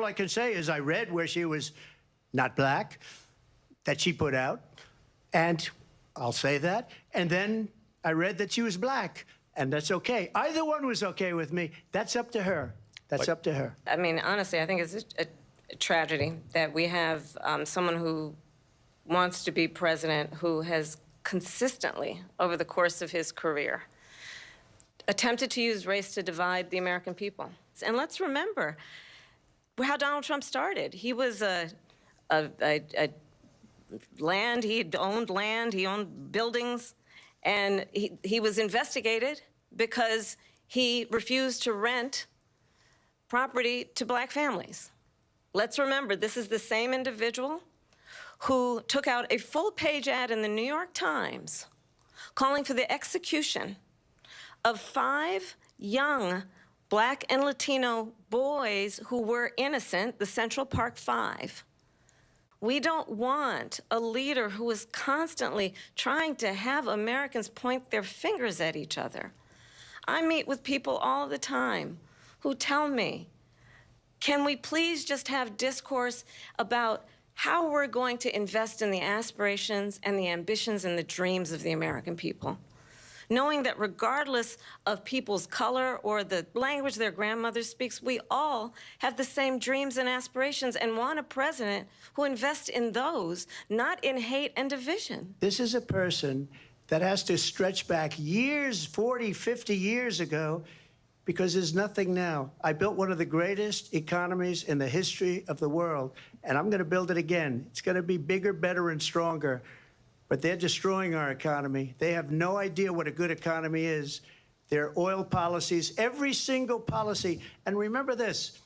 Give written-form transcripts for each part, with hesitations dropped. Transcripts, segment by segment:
all I can say is I read where she was not black, that she put out, and I'll say that. And then I read that she was black, and that's okay. Either one was okay with me. That's up to her. That's up to her. I mean, honestly, I think it's a tragedy that we have someone who wants to be president who has consistently, over the course of his career, attempted to use race to divide the American people. And let's remember how Donald Trump started. He was land, he owned buildings, and he was investigated because he refused to rent property to black families. Let's remember, this is the same individual who took out a full-page ad in the New York Times calling for the execution of 5 young black and Latino boys who were innocent, the Central Park 5. We don't want a leader who is constantly trying to have Americans point their fingers at each other. I meet with people all the time who tell me, can we please just have discourse about how we're going to invest in the aspirations and the ambitions and the dreams of the American people? Knowing that regardless of people's color or the language their grandmother speaks, we all have the same dreams and aspirations and want a president who invests in those, not in hate and division. This is a person that has to stretch back years, 40, 50 years ago, because there's nothing now. I built one of the greatest economies in the history of the world, and I'm going to build it again. It's going to be bigger, better, and stronger. But they're destroying our economy. They have no idea what a good economy is. Their oil policies, every single policy. And remember this,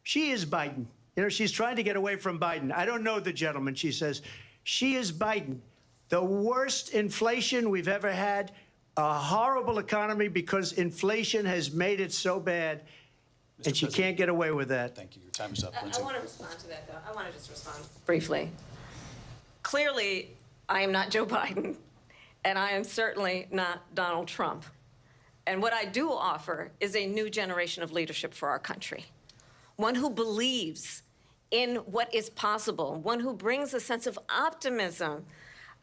she is Biden. You know, she's trying to get away from Biden. I don't know the gentleman, she says. She is Biden. The worst inflation we've ever had, a horrible economy because inflation has made it so bad, and she can't get away with that. Thank you. Your time is up. I want to respond to that, though. I want to just respond briefly. Clearly, I am not Joe Biden, and I am certainly not Donald Trump. And what I do offer is a new generation of leadership for our country, one who believes in what is possible, one who brings a sense of optimism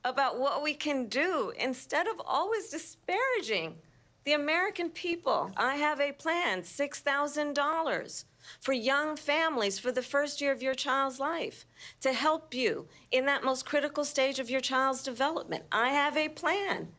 about what we can do instead of always disparaging the American people. I have a plan, $6,000 for young families for the first year of your child's life to help you in that most critical stage of your child's development. I have a plan.